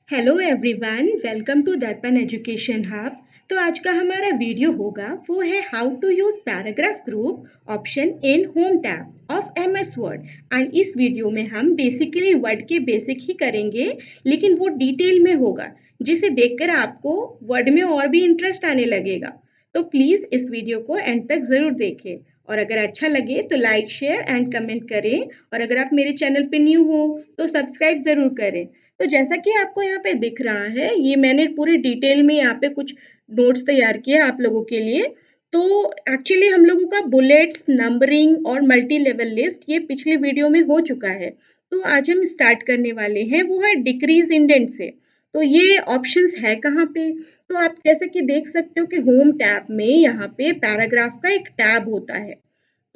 Hello everyone, welcome to Darpan education hub. तो आज का हमारा वीडियो होगा वो है how to use paragraph group option in home tab of MS Word. And इस वीडियो में हम बेसिकली वर्ड के बेसिक ही करेंगे, लेकिन वो डिटेल में होगा जिसे देखकर आपको वर्ड में और भी इंटरेस्ट आने लगेगा। तो प्लीज इस वीडियो को एंड तक जरूर देखें और अगर अच्छा लगे तो लाइक शेयर एंड कमेंट करें, और अगर आप मेरे चैनल पे न्यू हो तो सब्सक्राइब जरूर करें। तो जैसा कि आपको यहाँ पे दिख रहा है, ये मैंने पूरी डिटेल में यहाँ पे कुछ नोट्स तैयार किए आप लोगों के लिए। तो एक्चुअली हम लोगों का बुलेट्स, नंबरिंग और मल्टी लेवल लिस्ट ये पिछले वीडियो में हो चुका है। तो आज हम स्टार्ट करने वाले हैं वो है डिक्रीज इंडेंट से। तो ये ऑप्शंस है कहाँ पे? तो आप जैसे कि देख सकते हो कि होम टैब में यहाँ पे पैराग्राफ का एक टैब होता है।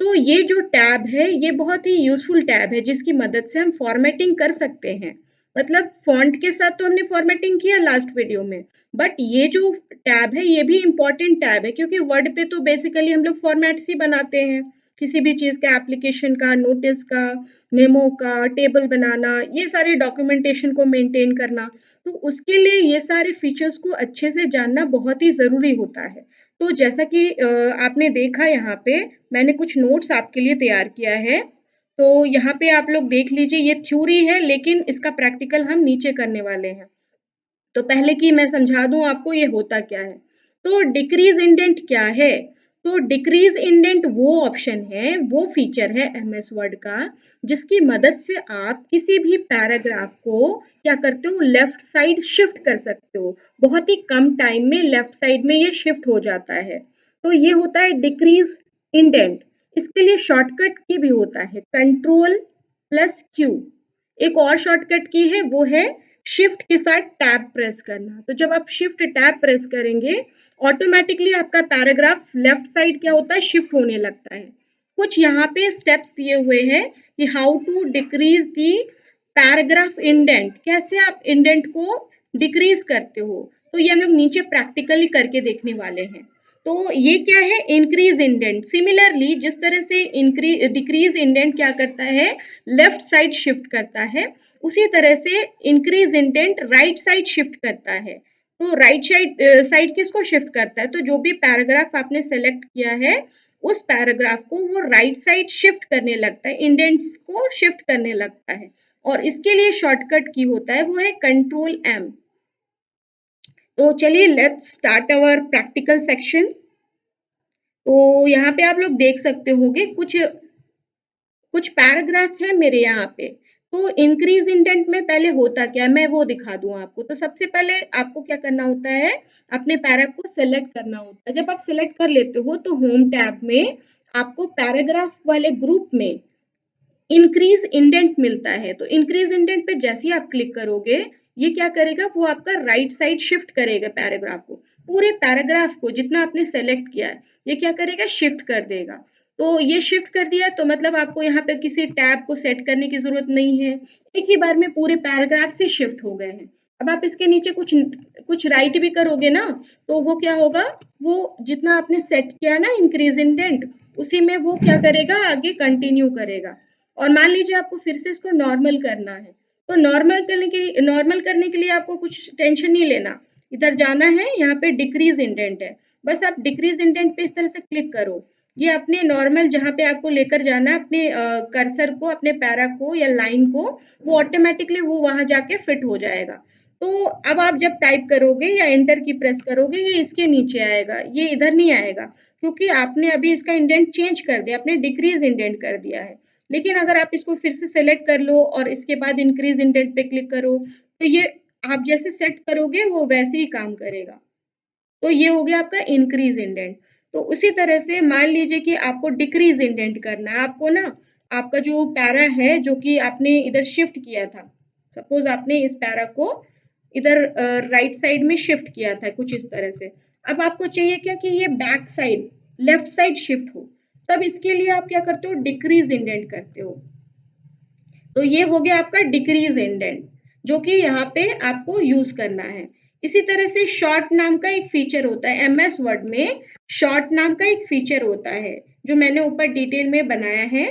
तो ये जो टैब है ये बहुत ही यूजफुल टैब है जिसकी मदद से हम फॉर्मेटिंग कर सकते हैं। मतलब फॉन्ट के साथ तो हमने फॉर्मेटिंग किया लास्ट वीडियो में, बट ये जो टैब है ये भी इम्पोर्टेंट टैब है क्योंकि वर्ड पे तो बेसिकली हम लोग फॉर्मेट्स ही बनाते हैं। किसी भी चीज का, एप्लीकेशन का, नोटिस का, मेमो का, टेबल बनाना, ये सारे डॉक्यूमेंटेशन को मेंटेन करना, तो उसके लिए ये सारे फीचर्स को अच्छे से जानना बहुत ही जरूरी होता है। तो जैसा कि आपने देखा यहाँ पे मैंने कुछ नोट्स आपके लिए तैयार किया है। तो यहाँ पे आप लोग देख लीजिए, ये थ्योरी है लेकिन इसका प्रैक्टिकल हम नीचे करने वाले हैं। तो पहले कि मैं समझा दूं आपको ये होता क्या है। तो डिक्रीज इंडेंट क्या है? तो डिक्रीज इंडेंट वो ऑप्शन है, वो फीचर है एमएस वर्ड का जिसकी मदद से आप किसी भी पैराग्राफ को क्या करते हो, लेफ्ट साइड शिफ्ट कर सकते हो। बहुत ही कम टाइम में लेफ्ट साइड में ये शिफ्ट हो जाता है। तो ये होता है डिक्रीज इंडेंट। इसके लिए शॉर्टकट की भी होता है, कंट्रोल प्लस क्यू। एक और शॉर्टकट की है वो है शिफ्ट के साथ टैब प्रेस करना। तो जब आप शिफ्ट टैब प्रेस करेंगे ऑटोमेटिकली आपका पैराग्राफ लेफ्ट साइड क्या होता है, शिफ्ट होने लगता है। कुछ यहाँ पे स्टेप्स दिए हुए हैं कि how to decrease the paragraph indent, कैसे आप इंडेंट को डिक्रीज करते हो। तो ये हम लोग नीचे प्रैक्टिकली करके देखने वाले हैं। तो ये क्या है, इंक्रीज इंडेंट। सिमिलरली जिस तरह से डिक्रीज इंडेंट क्या करता है, लेफ्ट साइड शिफ्ट करता है, उसी तरह से increase indent right side shift करता है। तो राइट साइड साइड किसको शिफ्ट करता है? तो जो भी पैराग्राफ आपने सेलेक्ट किया है उस पैराग्राफ को वो राइट साइड शिफ्ट करने लगता है, इंडेंट्स को शिफ्ट करने लगता है। और इसके लिए शॉर्टकट की होता है वो है कंट्रोल एम। तो चलिए let's start our practical section. तो यहाँ पे आप लोग देख सकते होंगे कुछ कुछ पैराग्राफ्स हैं मेरे यहाँ पे। तो इंक्रीज इंडेंट में पहले होता क्या है मैं वो दिखा दूं आपको। तो सबसे पहले आपको क्या करना होता है, अपने पैरा को सिलेक्ट करना होता है। जब आप सिलेक्ट कर लेते हो तो होम टैब में आपको पैराग्राफ वाले ग्रुप में इंक्रीज इंडेंट मिलता है। तो इंक्रीज इंडेंट पे जैसे ही आप क्लिक करोगे ये क्या करेगा, वो आपका राइट साइड शिफ्ट करेगा पैराग्राफ को। पूरे पैराग्राफ को जितना आपने सेलेक्ट किया है ये क्या करेगा, शिफ्ट कर देगा। तो ये शिफ्ट कर दिया तो मतलब आपको यहाँ पे किसी टैब को सेट करने की जरूरत नहीं है, एक ही बार में पूरे पैराग्राफ से शिफ्ट हो गए हैं। अब आप इसके नीचे कुछ कुछ राइट भी करोगे ना, तो वो क्या होगा, वो जितना आपने सेट किया ना इंक्रीज इंडेंट, उसी में वो क्या करेगा, आगे कंटिन्यू करेगा। और मान लीजिए आपको फिर से इसको नॉर्मल करना है, तो नॉर्मल करने के लिए आपको कुछ टेंशन नहीं लेना। इधर जाना है, यहाँ पे डिक्रीज इंडेंट है, बस आप डिक्रीज इंडेंट पे इस तरह से क्लिक करो। ये अपने नॉर्मल जहाँ पे आपको लेकर जाना है अपने कर्सर को, अपने पैरा को या लाइन को, वो ऑटोमेटिकली वो वहां जाके फिट हो जाएगा। तो अब आप जब टाइप करोगे या एंटर की प्रेस करोगे ये इसके नीचे आएगा, ये इधर नहीं आएगा क्योंकि आपने अभी इसका इंडेंट चेंज कर दिया, आपने डिक्रीज इंडेंट कर दिया है। लेकिन अगर आप इसको फिर से सेलेक्ट कर लो और इसके बाद इंक्रीज इंडेंट पे क्लिक करो तो ये आप जैसे सेट करोगे वो वैसे ही काम करेगा। तो ये हो गया आपका इंक्रीज इंडेंट। तो उसी तरह से मान लीजिए कि आपको डिक्रीज इंडेंट करना है, आपको ना आपका जो पैरा है जो कि आपने इधर शिफ्ट किया था, सपोज आपने इस पैरा को इधर राइट साइड में शिफ्ट किया था कुछ इस तरह से। अब आपको चाहिए क्या कि ये back side left side shift हो, तब इसके लिए आप क्या करते हो, डिक्रीज इंडेंट करते हो। तो ये हो गया आपका डिक्रीज इंडेंट जो कि यहाँ पे आपको यूज करना है। इसी तरह से शॉर्ट नाम का एक फीचर होता है एमएस वर्ड में, शॉर्ट नाम का एक फीचर होता है जो मैंने ऊपर डिटेल में बनाया है।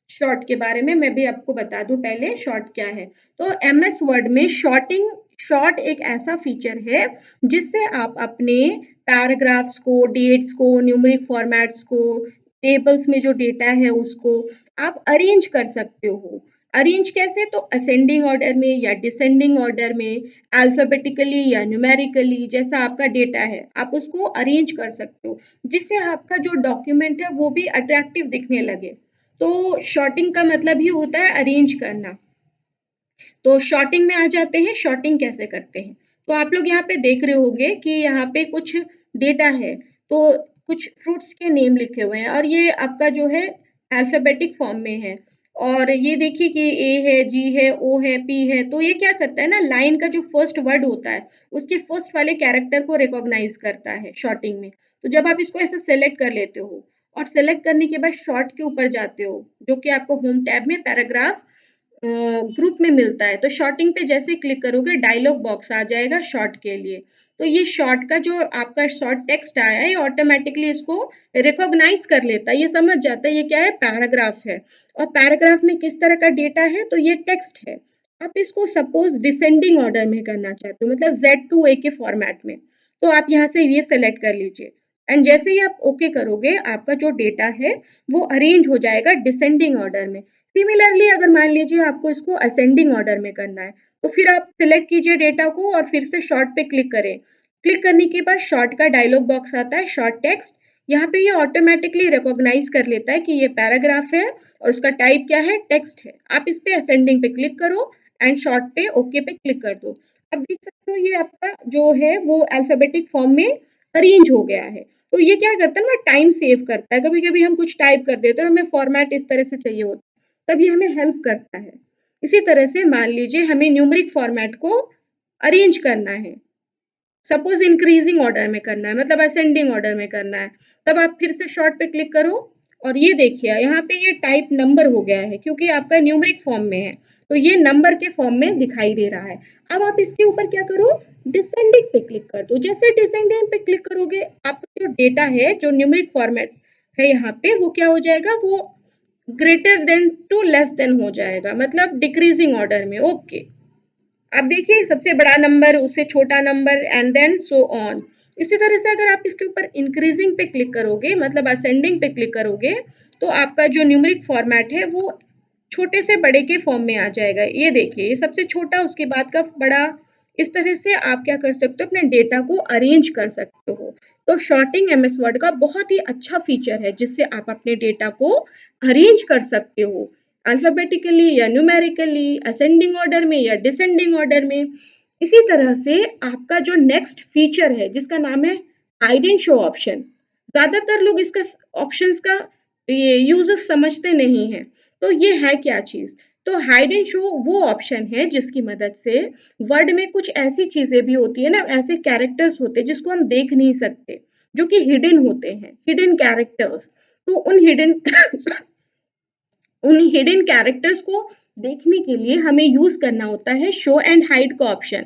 शॉर्ट के बारे में मैं भी आपको बता दूं पहले शॉर्ट क्या है। तो एमएस वर्ड में शॉर्टिंग शॉर्ट एक ऐसा फीचर है जिससे आप अपने पैराग्राफ्स को, डेट्स को, न्यूमेरिक फॉर्मेट्स को, टेबल्स में जो डेटा है उसको आप अरेंज कर सकते हो। अरेंज कैसे? तो असेंडिंग ऑर्डर में या डिसेंडिंग ऑर्डर में, अल्फाबेटिकली या न्यूमेरिकली, जैसा आपका डेटा है आप उसको अरेंज कर सकते हो, जिससे आपका जो डॉक्यूमेंट है वो भी अट्रैक्टिव दिखने लगे। तो शॉर्टिंग का मतलब ही होता है अरेंज करना। तो शॉर्टिंग में आ जाते हैं, शॉर्टिंग कैसे करते हैं। तो आप लोग यहाँ पे देख रहे होंगे कि यहाँ पे कुछ डेटा है, तो कुछ फ्रूट्स के नेम लिखे हुए हैं और ये आपका जो है अल्फाबेटिक फॉर्म में है। और ये देखिए कि ए है, जी है, ओ है, पी है। तो ये क्या करता है ना, लाइन का जो फर्स्ट वर्ड होता है उसके फर्स्ट वाले कैरेक्टर को रिकॉग्नाइज करता है शॉर्टिंग में। तो जब आप इसको ऐसे सेलेक्ट कर लेते हो और सेलेक्ट करने के बाद शॉर्ट के ऊपर जाते हो, जो कि आपको होम टैब में पैराग्राफ ग्रुप में मिलता है, तो शॉर्टिंग पे जैसे क्लिक करोगे डायलॉग बॉक्स आ जाएगा शॉर्ट के लिए। तो ये शॉर्ट का जो आपका शॉर्ट टेक्स्ट आया है, ये ऑटोमेटिकली इसको रिकॉग्नाइज कर लेता है, ये समझ जाता है ये क्या है, पैराग्राफ है। और पैराग्राफ में किस तरह का डेटा है, तो ये टेक्स्ट है। आप इसको सपोज डिसेंडिंग ऑर्डर में करना चाहते हो, मतलब Z2A के फॉर्मेट में, तो आप यहाँ से ये सेलेक्ट कर लीजिए। एंड जैसे ही आप ओके करोगे, आपका जो डेटा है वो अरेंज हो जाएगा डिसेंडिंग ऑर्डर में। सिमिलरली अगर मान लीजिए आपको इसको असेंडिंग ऑर्डर में करना है, तो फिर आप सिलेक्ट कीजिए डेटा को और फिर से शॉर्ट पे क्लिक करें। क्लिक करने के बाद शॉर्ट का डायलॉग बॉक्स आता है, शॉर्ट टेक्स्ट। यहाँ पे ये ऑटोमेटिकली रिकॉग्नाइज कर लेता है कि ये पैराग्राफ है और उसका टाइप क्या है, टेक्स्ट है। आप इस पे असेंडिंग पे क्लिक करो एंड शॉर्ट पे ओके पे क्लिक कर दो। अब देख सकते हो ये आपका जो है वो अल्फाबेटिक फॉर्म में अरेंज हो गया है। तो ये क्या करता है ना, टाइम सेव करता है। कभी कभी हम कुछ टाइप कर देते हैं और हमें फॉर्मेट इस तरह से चाहिए होता है, तब ये हमें हेल्प करता है। इसी तरह से मान लीजिए हमें न्यूमेरिक फॉर्मेट को अरेंज करना है, सपोज इंक्रीजिंग ऑर्डर में करना है, मतलब असेंडिंग ऑर्डर में करना है, तब आप फिर से शॉर्ट पे क्लिक करो और ये देखिए यहाँ पे ये टाइप नंबर हो गया है क्योंकि आपका न्यूमेरिक फॉर्म में है, तो ये नंबर के फॉर्म में दिखाई दे रहा है। अब आप इसके ऊपर क्या करो, डिसेंडिंग पे क्लिक कर दो। जैसे डिसेंडिंग पे क्लिक करोगे, आपका जो डेटा है, जो न्यूमेरिक फॉर्मेट है यहाँ पे, वो क्या हो जाएगा, वो greater than to less than हो जाएगा, मतलब डिक्रीजिंग ऑर्डर में। ओके, अब देखिए सबसे बड़ा नंबर, उससे छोटा number and then so on. इसी तरह से अगर आप इसके ऊपर इंक्रीजिंग पे क्लिक करोगे, मतलब असेंडिंग पे क्लिक करोगे, तो आपका जो न्यूमेरिक फॉर्मेट है वो छोटे से बड़े के फॉर्म में आ जाएगा। ये देखिए, ये सबसे छोटा, उसके बाद का बड़ा। इस तरह से आप क्या कर सकते हो, अपने डेटा को अरेंज कर सकते हो। तो शॉर्टिंग एमएस वर्ड का बहुत ही अच्छा फीचर है जिससे आप अपने डेटा को अरेंज कर सकते हो, अल्फाबेटिकली या न्यूमेरिकली, असेंडिंग ऑर्डर में या डिसेंडिंग ऑर्डर में। इसी तरह से आपका जो नेक्स्ट फीचर है जिसका नाम है हाइड एंड शो ऑप्शन, ज्यादातर लोग इसका ऑप्शंस का ये यूजेस समझते नहीं है। तो ये है क्या चीज, तो हाइड एंड शो वो ऑप्शन है जिसकी मदद से वर्ड में कुछ ऐसी चीजें भी होती है ना, ऐसे कैरेक्टर्स होते हैं जिसको हम देख नहीं सकते, जो कि हिडन होते हैं, हिडन कैरेक्टर्स। तो उन हिडन कैरेक्टर्स को देखने के लिए हमें यूज करना होता है शो एंड हाइड का ऑप्शन।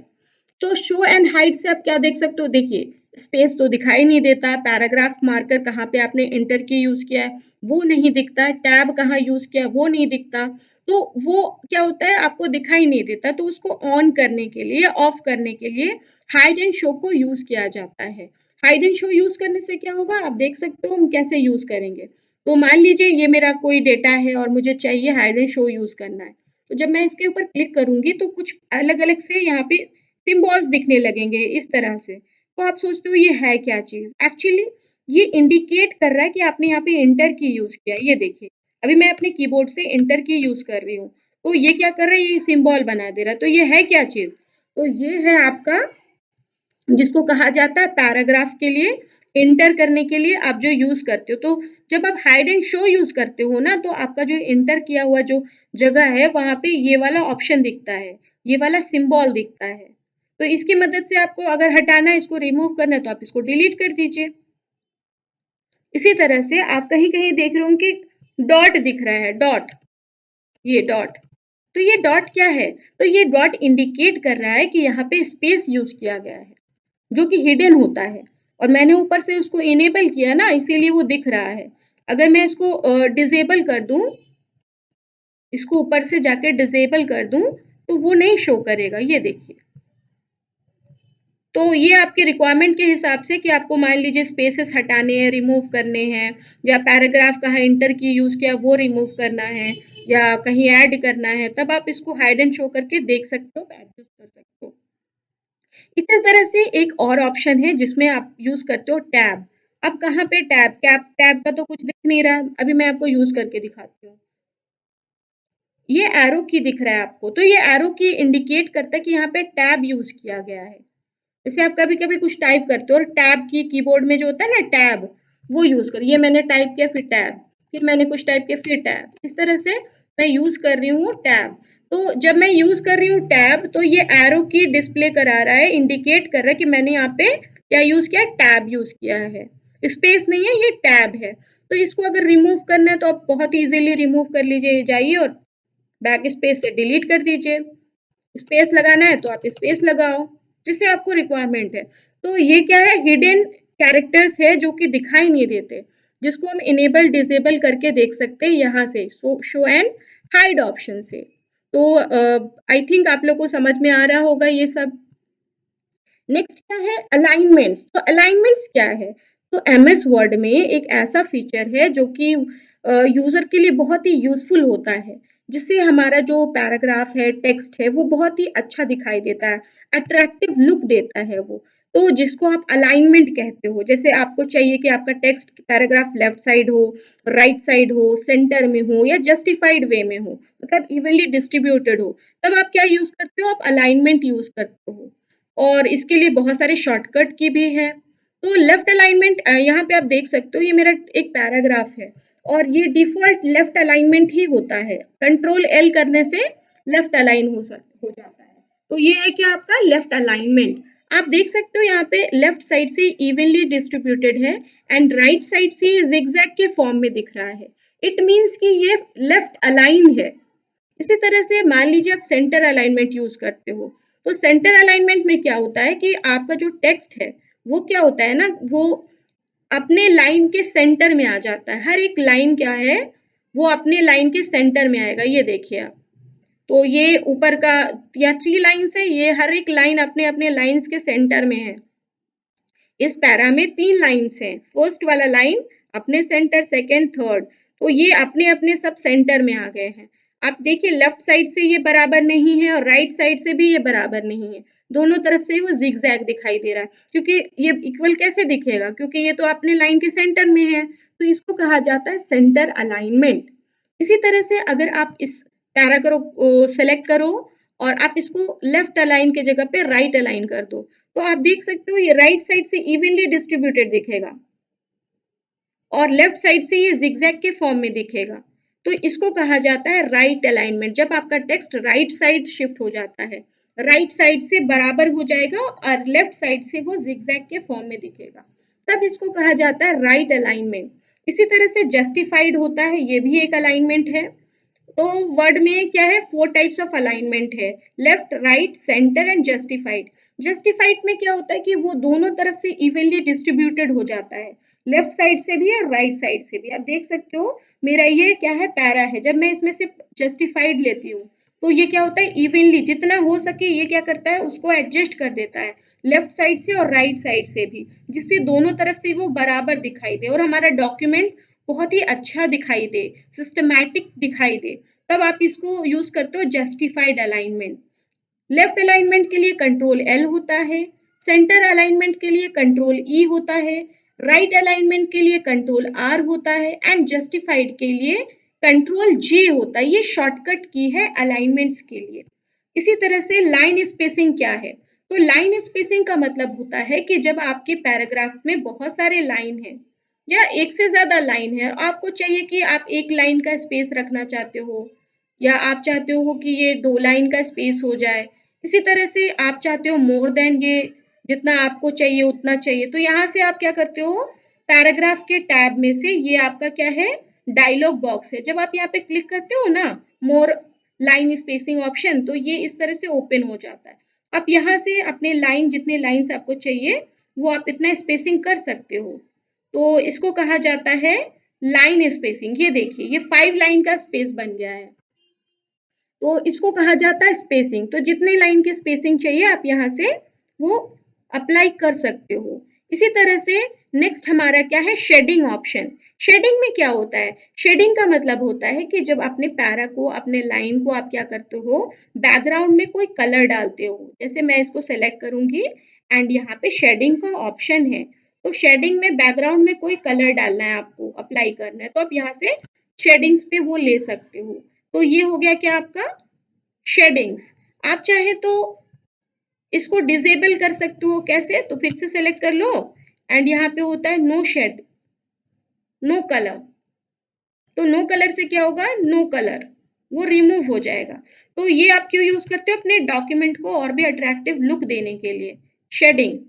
तो शो एंड हाइड से आप क्या देख सकते हो, देखिए स्पेस तो दिखाई नहीं देता, पैराग्राफ मार्कर कहाँ पे आपने इंटर की यूज किया है वो नहीं दिखता, टैब कहाँ यूज किया है वो नहीं दिखता। तो वो क्या होता है, आपको दिखाई नहीं देता, तो उसको ऑन करने के लिए, ऑफ करने के लिए हाइड एंड शो को यूज किया जाता है। हाइड एंड शो यूज करने से क्या होगा, आप देख सकते हो हम कैसे यूज करेंगे। तो मान लीजिए ये मेरा कोई डेटा है और मुझे चाहिए हाइड एंड शो यूज करना है, तो जब मैं इसके ऊपर क्लिक करूंगी तो कुछ अलग अलग से यहाँ पे सिम्बॉल्स दिखने लगेंगे इस तरह से। तो आप सोचते हो ये है क्या चीज, एक्चुअली ये इंडिकेट कर रहा है कि आपने यहाँ पे इंटर की यूज किया है। ये देखिए अभी मैं अपने कीबोर्ड से इंटर की यूज कर रही हूँ, तो ये क्या कर रहा है, ये सिंबल बना दे रहा है। तो ये है क्या चीज, तो ये है आपका, जिसको कहा जाता है पैराग्राफ के लिए इंटर करने के लिए आप जो यूज करते हो। तो जब आप हाइड एंड शो यूज करते हो ना, तो आपका जो इंटर किया हुआ जो जगह है वहां पे ये वाला ऑप्शन दिखता है, ये वाला सिंबल दिखता है। तो इसकी मदद से आपको अगर हटाना है, इसको रिमूव करना है, तो आप इसको डिलीट कर दीजिए। इसी तरह से आप कहीं कहीं देख रहे होंगे कि डॉट दिख रहा है, डॉट, ये डॉट। तो ये डॉट क्या है, तो ये डॉट इंडिकेट कर रहा है कि यहाँ पे स्पेस यूज किया गया है, जो कि हिडन होता है। और मैंने ऊपर से उसको इनेबल किया ना, इसीलिए वो दिख रहा है। अगर मैं इसको डिसेबल कर दूं, इसको ऊपर से जाके डिसेबल कर दूं, तो वो नहीं शो करेगा। ये देखिए, तो ये आपके रिक्वायरमेंट के हिसाब से कि आपको मान लीजिए स्पेसेस हटाने हैं, रिमूव करने हैं, या पैराग्राफ कहाँ इंटर की यूज़ किया वो रिमूव करना है, या कहीं ऐड करना है, तब आप इसको हाइड एंड शो करके देख सकते हो, एडजस्ट कर सकते हो। इसी तरह से एक और ऑप्शन है जिसमें आप यूज़ करते हो टैब। अब कहाँ पे टैब, टैब का तो कुछ दिख नहीं रहा है, अभी मैं आपको यूज़ करके दिखाती हूँ। ये एरो की दिख रहा है आपको, तो ये एरो की इंडिकेट करता है कि यहाँ पे टैब यूज़ किया गया है। जैसे आप कभी-कभी कुछ टाइप करते हो और टैब की कीबोर्ड में जो होता है ना टैब, वो यूज़ करो। ये मैंने टाइप किया फिर टैब, फिर मैंने कुछ टाइप किया फिर टैब। इस तरह से मैं यूज़ कर रही हूँ टैब। तो जब मैं यूज़ कर रही हूँ टैब तो ये एरो की डिस्प्ले करा रहा है, इंडिकेट कर रहा है कि मैंने यहाँ पे क्या यूज़ किया, टैब यूज़ किया है। स्पेस नहीं है, ये टैब है। तो इसको अगर रिमूव करना है तो आप बहुत ईज़िली रिमूव कर लीजिए, जाइए और बैक स्पेस से डिलीट कर दीजिए। स्पेस लगाना है तो आप स्पेस लगाओ, जिससे आपको रिक्वायरमेंट है। तो ये क्या है, हिडन कैरेक्टर्स है जो कि दिखाई नहीं देते, जिसको हम इनेबल डिसेबल करके देख सकते हैं यहाँ से शो एंड हाइड ऑप्शन से। तो आई थिंक आप लोग को समझ में आ रहा होगा ये सब। नेक्स्ट क्या है, अलाइनमेंट्स। तो अलाइनमेंट्स क्या है, तो एमएस वर्ड में एक ऐसा फीचर है जो कि यूजर के लिए बहुत ही यूजफुल होता है, जिससे हमारा जो पैराग्राफ है, टेक्स्ट है, वो बहुत ही अच्छा दिखाई देता है, अट्रैक्टिव लुक देता है वो। तो जिसको आप अलाइनमेंट कहते हो, जैसे आपको चाहिए कि आपका टेक्स्ट पैराग्राफ लेफ्ट साइड हो, राइट साइड हो, सेंटर में हो, या जस्टिफाइड वे में हो, मतलब इवनली डिस्ट्रीब्यूटेड हो, तब आप क्या यूज करते हो, आप अलाइनमेंट यूज करते हो। और इसके लिए बहुत सारे शॉर्टकट की भी है। तो लेफ्ट अलाइनमेंट यहाँ पे आप देख सकते हो, ये मेरा एक पैराग्राफ है और ये डिफॉल्ट लेफ्ट अलाइनमेंट ही होता है। कंट्रोल एल करने से लेफ्ट अलाइन हो जाता है। तो ये है कि आपका लेफ्ट अलाइनमेंट। आप देख सकते हो यहाँ पे लेफ्ट साइड से इवनली डिस्ट्रीब्यूटेड है एंड राइट साइड से जिगजैग के फॉर्म में दिख रहा है। इट मीन्स कि ये लेफ्ट अलाइन है। इसी तरह से मान लीजिए आप सेंटर अलाइनमेंट यूज करते हो, तो सेंटर अलाइनमेंट में क्या होता है कि आपका जो टेक्स्ट है वो क्या होता है ना, वो अपने लाइन के सेंटर में आ जाता है। हर एक लाइन क्या है, वो अपने लाइन के सेंटर में आएगा। ये देखिए आप, तो ये ऊपर का या 3 लाइन्स है, ये हर एक लाइन अपने अपने लाइन्स के सेंटर में है। इस पैरा में 3 लाइन्स हैं। फर्स्ट वाला लाइन अपने सेंटर, सेकंड, थर्ड, तो ये अपने अपने सब सेंटर में आ गए हैं। आप देखिए लेफ्ट साइड से ये बराबर नहीं है और राइट साइड से भी ये बराबर नहीं है। दोनों तरफ से वो जिगजैग दिखाई दे रहा है, क्योंकि ये इक्वल कैसे दिखेगा, क्योंकि ये तो अपने लाइन के सेंटर में है। तो इसको कहा जाता है सेंटर अलाइनमेंट। इसी तरह से अगर आप इस पैरा को सेलेक्ट करो और आप इसको लेफ्ट अलाइन के जगह पे राइट अलाइन कर दो, तो आप देख सकते हो ये राइट साइड से इवनली डिस्ट्रीब्यूटेड दिखेगा और लेफ्ट साइड से ये जिगजैग के फॉर्म में दिखेगा। तो इसको कहा जाता है राइट अलाइनमेंट। जब आपका टेक्स्ट राइट साइड शिफ्ट हो जाता है, राइट साइड से बराबर हो जाएगा और लेफ्ट साइड से वो जिगजैग के फॉर्म में दिखेगा, तब इसको कहा जाता है राइट अलाइनमेंट। इसी तरह से जस्टिफाइड होता है, ये भी एक अलाइनमेंट है। तो वर्ड में क्या है, 4 टाइप्स ऑफ अलाइनमेंट है, left, right, centre and justified. Justified में क्या होता है कि वो दोनों तरफ से इवनली डिस्ट्रीब्यूटेड हो जाता है, लेफ्ट साइड से भी और राइट साइड से भी। आप देख सकते हो मेरा ये क्या है, पैरा है। जब मैं इसमें से जस्टिफाइड लेती हूँ तो ये क्या होता है, इवनली जितना हो सके ये क्या करता है, उसको एडजस्ट कर देता है लेफ्ट साइड से और राइट साइड से भी, जिससे दोनों तरफ से वो बराबर दिखाई दे और हमारा डॉक्यूमेंट बहुत ही अच्छा दिखाई दे, सिस्टमैटिक दिखाई दे। तब आप इसको यूज करते हो जस्टिफाइड अलाइनमेंट। लेफ्ट अलाइनमेंट के लिए कंट्रोल एल होता है, सेंटर अलाइनमेंट के लिए कंट्रोल ई होता है, राइट अलाइनमेंट के लिए कंट्रोल आर होता है एंड जस्टिफाइड के लिए कंट्रोल जे होता है। ये शॉर्टकट की है अलाइनमेंट्स के लिए। इसी तरह से लाइन स्पेसिंग क्या है, तो लाइन स्पेसिंग का मतलब होता है कि जब आपके पैराग्राफ में बहुत सारे लाइन हैं या एक से ज्यादा लाइन है, आपको चाहिए कि आप एक लाइन का स्पेस रखना चाहते हो या आप चाहते हो कि ये 2 लाइन का स्पेस हो जाए। इसी तरह से आप चाहते हो मोर देन ये, जितना आपको चाहिए उतना चाहिए। तो यहाँ से आप क्या करते हो, पैराग्राफ के टैब में से ये आपका क्या है, डायलॉग बॉक्स है। जब आप यहाँ पे क्लिक करते हो ना, मोर लाइन स्पेसिंग ऑप्शन, तो ये इस तरह से ओपन हो जाता है। आप यहाँ से अपने लाइन, जितने लाइन्स आपको चाहिए वो आप इतना स्पेसिंग कर सकते हो। तो इसको कहा जाता है लाइन स्पेसिंग। ये देखिए ये 5 लाइन का स्पेस बन गया है, तो इसको कहा जाता है स्पेसिंग। तो जितने लाइन की स्पेसिंग चाहिए आप यहाँ से वो अप्लाई कर सकते हो। इसी तरह से नेक्स्ट हमारा क्या है, शेडिंग ऑप्शन। शेडिंग में क्या होता है, शेडिंग का मतलब होता है कि जब अपने पैरा को, अपने लाइन को आप क्या करते हो, बैकग्राउंड में कोई कलर डालते हो। जैसे मैं इसको सेलेक्ट करूंगी एंड यहाँ पे शेडिंग का ऑप्शन है, तो शेडिंग में बैकग्राउंड में कोई कलर डालना है आपको, अप्लाई करना है, तो आप यहाँ से शेडिंग्स पे वो ले सकते हो। तो ये हो गया क्या आपका शेडिंग्स। आप चाहे तो इसको डिसेबल कर सकते हो, कैसे, तो फिर से सेलेक्ट कर लो एंड यहाँ पे होता है नो शेड, नो कलर। तो नो कलर से क्या होगा, नो कलर, वो रिमूव हो जाएगा। तो ये आप क्यों यूज करते हो, अपने डॉक्यूमेंट को और भी अट्रैक्टिव लुक देने के लिए, शेडिंग।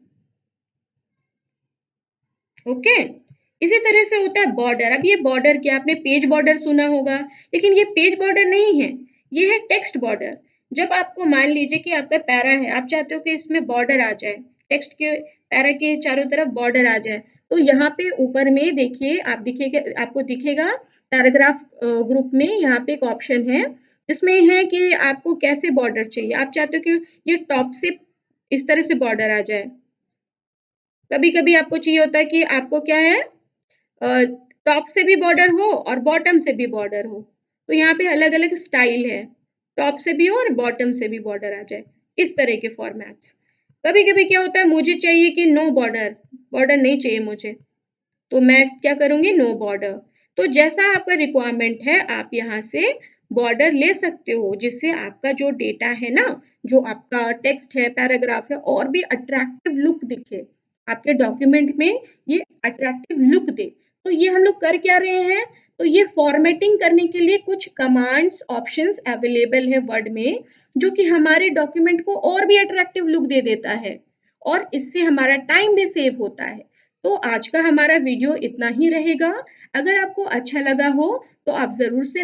ओके। इसी तरह से होता है बॉर्डर। अब ये बॉर्डर क्या, आपने पेज बॉर्डर सुना होगा, लेकिन ये पेज बॉर्डर नहीं है, ये है टेक्स्ट बॉर्डर। जब आपको मान लीजिए कि आपका पैरा है, आप चाहते हो कि इसमें बॉर्डर आ जाए, टेक्स्ट के पैरा के चारों तरफ बॉर्डर आ जाए, तो यहाँ पे ऊपर में देखिए, आपको दिखेगा पैराग्राफ ग्रुप में यहाँ पे एक ऑप्शन है, इसमें है कि आपको कैसे बॉर्डर चाहिए। आप चाहते हो कि ये टॉप से इस तरह से बॉर्डर आ जाए, कभी कभी आपको चाहिए होता है कि आपको क्या है, टॉप से भी बॉर्डर हो और बॉटम से भी बॉर्डर हो। तो यहाँ पे अलग अलग स्टाइल है, टॉप से भी हो और बॉटम से भी बॉर्डर आ जाए, इस तरह के फॉर्मेट्स। कभी कभी क्या होता है, मुझे चाहिए कि नो बॉर्डर, बॉर्डर नहीं चाहिए मुझे, तो मैं क्या करूंगी, नो बॉर्डर। तो जैसा आपका रिक्वायरमेंट है, आप यहाँ से बॉर्डर ले सकते हो, जिससे आपका जो डेटा है ना, जो आपका टेक्स्ट है, पैराग्राफ है, और भी अट्रैक्टिव लुक दिखे आपके डॉक्यूमेंट में, ये अट्रैक्टिव लुक दे। तो ये हम लोग कर क्या रहे हैं, तो ये फॉर्मेटिंग करने के लिए कुछ कमांड्स, ऑप्शंस अवेलेबल है वर्ड में, जो कि हमारे डॉक्यूमेंट को और भी अट्रैक्टिव लुक दे देता है, और इससे हमारा टाइम भी सेव होता है। तो आज का हमारा वीडियो इतना ही रहेगा। अगर आपको अच्छा लगा हो तो आप ज़रूर से